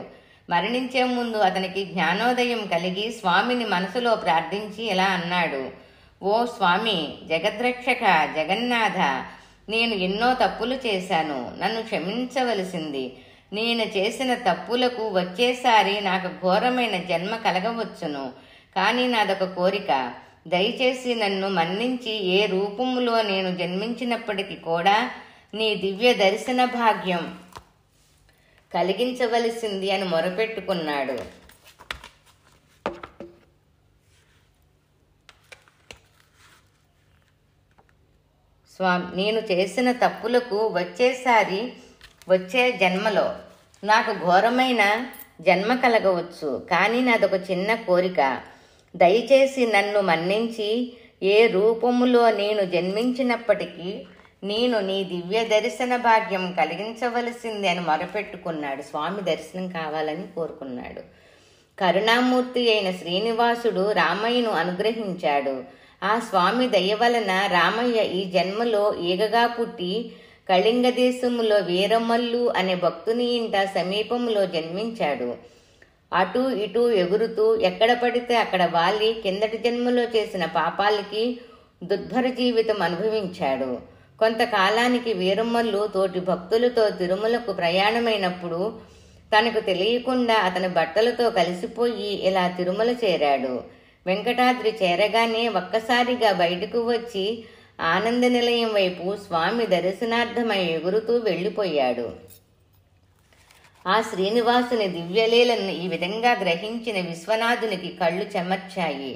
Speaker 1: మరణించే ముందు అతనికి జ్ఞానోదయం కలిగి స్వామిని మనసులో ప్రార్థించి ఇలా అన్నాడు: ఓ స్వామి, జగద్రక్షక, జగన్నాథ, నేను ఎన్నో తప్పులు చేశాను, నన్ను క్షమించవలసింది. నేను చేసిన తప్పులకు వచ్చేసారి నాకు ఘోరమైన జన్మ కలగవచ్చును. కానీ నాదొక కోరిక, దయచేసి నన్ను మన్నించి ఏ రూపములో నేను జన్మించినప్పటికీ కూడా నీ దివ్య దర్శన భాగ్యం కలిగించవలసింది అని మొరపెట్టుకున్నాడు. స్వామి, నేను చేసిన తప్పులకు వచ్చే జన్మలో నాకు ఘోరమైన జన్మ కలగవచ్చు. కానీ నాదొక చిన్న కోరిక, దయచేసి నన్ను మన్నించి ఏ రూపములో నేను జన్మించినప్పటికీ నేను నీ దివ్య దర్శన భాగ్యం కలిగించవలసింది అని మొరపెట్టుకున్నాడు. స్వామి దర్శనం కావాలని కోరుకున్నాడు. కరుణామూర్తి అయిన శ్రీనివాసుడు రామయ్యను అనుగ్రహించాడు. ఆ స్వామి దయ వలన రామయ్య ఈ జన్మలో ఈగగా పుట్టి కళింగ దేశములో వీరమల్లు అనే భక్తుని ఇంట సమీపంలో జన్మించాడు. అటూ ఇటూ ఎగురుతూ ఎక్కడ పడితే అక్కడ వాలి కిందటి జన్మలో చేసిన పాపాలకి దుర్భర జీవితం అనుభవించాడు. కొంతకాలానికి వీరమల్లు తోటి భక్తులతో తిరుమలకు ప్రయాణమైనప్పుడు తనకు తెలియకుండా అతని బట్టలతో కలిసిపోయి ఇలా తిరుమల చేరాడు. వెంకటాద్రి చేరగానే ఒక్కసారిగా బయటకు వచ్చి ఆనంద నిలయం వైపు స్వామి దర్శనార్థమై ఎగురుతూ వెళ్లిపోయాడు. ఆ శ్రీనివాసుని దివ్యలీలను ఈ విధంగా గ్రహించిన విశ్వనాథునికి కళ్ళు చెమర్చాయి.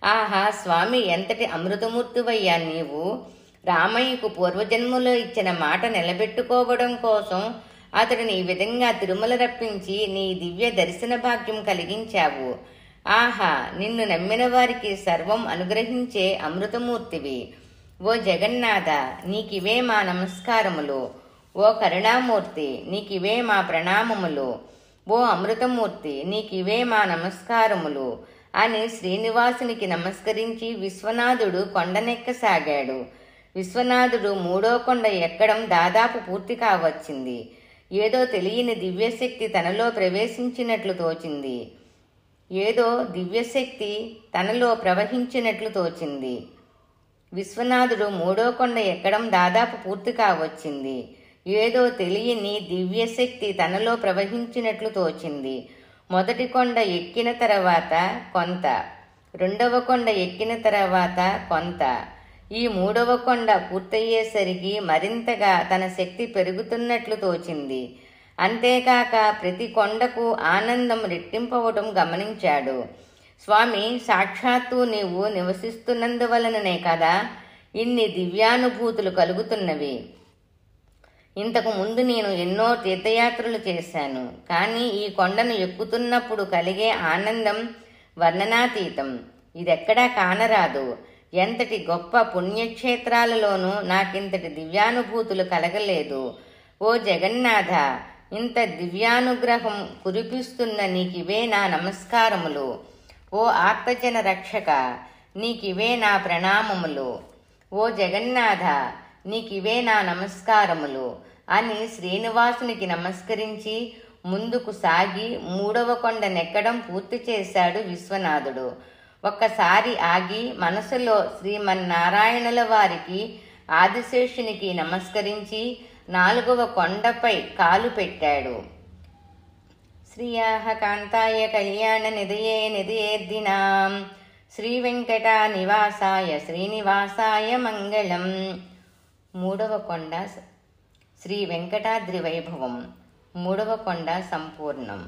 Speaker 1: ఆహా స్వామి, ఎంతటి అమృతమూర్తివయ్యా నీవు! రామయ్యకు పూర్వజన్మలో ఇచ్చిన మాట నిలబెట్టుకోవడం కోసం అతడిని ఈ విధంగా తిరుమల రప్పించి నీ దివ్య దర్శన భాగ్యం కలిగించావు. ఆహా, నిన్ను నమ్మిన వారికి సర్వం అనుగ్రహించే అమృతమూర్తివి. ఓ జగన్నాథ, నీకివే మా నమస్కారములు. ఓ కరుణామూర్తి, నీకివే మా ప్రణామములు. ఓ అమృతమూర్తి, నీకివే మా నమస్కారములు అని శ్రీనివాసునికి నమస్కరించి విశ్వనాథుడు కొండనెక్కసాగాడు. విశ్వనాథుడు మూడో కొండ ఎక్కడం దాదాపు పూర్తి కావచ్చింది. ఏదో తెలియని దివ్యశక్తి తనలో ప్రవేశించినట్లు తోచింది. ప్రవహించినట్లు తోచింది. విశ్వనాథుడు మూడో కొండ ఎక్కడం దాదాపు పూర్తి కావచ్చింది. ఏదో తెలియని దివ్యశక్తి తనలో ప్రవహించినట్లు తోచింది. మొదటి కొండ ఎక్కిన తర్వాత కొంత, రెండవ కొండ ఎక్కిన తర్వాత కొంత, ఈ మూడవ కొండ పూర్తయ్యేసరికి మరింతగా తన శక్తి పెరుగుతున్నట్లు తోచింది. అంతేకాక ప్రతి కొండకు ఆనందం రెట్టింపవటం గమనించాడు. స్వామి, సాక్షాత్తు నీవు నివసిస్తున్నందువలననే కదా ఇన్ని దివ్యానుభూతులు కలుగుతున్నవి. ఇంతకు ముందు నేను ఎన్నో తీర్థయాత్రలు చేశాను, కానీ ఈ కొండను ఎక్కుతున్నప్పుడు కలిగే ఆనందం వర్ణనాతీతం. ఇదెక్కడా కానరాదు. ఎంతటి గొప్ప పుణ్యక్షేత్రాలలోనూ నాకింతటి దివ్యానుభూతులు కలగలేదు. ఓ జగన్నాథ, ఇంత దివ్యానుగ్రహం కురిపిస్తున్న నీకివే నా నమస్కారములు. ఓ ఆర్తజన రక్షక, నీకివే నా ప్రణామములు. ఓ జగన్నాథ, నీకివే నా నమస్కారములు అని శ్రీనివాసునికి నమస్కరించి ముందుకు సాగి 3వ కొండనెక్కడం పూర్తి చేశాడు విశ్వనాథుడు. ఒక్కసారి ఆగి మనసులో శ్రీమన్నారాయణుల వారికి, ఆదిశేషునికి నమస్కరించి 4వ కొండపై కాలు పెట్టాడు. శ్రీయాః కాంతాయ కళ్యాణ నిధయే నిధయేర్దినాం శ్రీ వెంకట నివాసాయ శ్రీనివాసాయ మంగళం. 3వ కొండ శ్రీ వెంకటాద్రి వైభవం. 3వ కొండ సంపూర్ణం.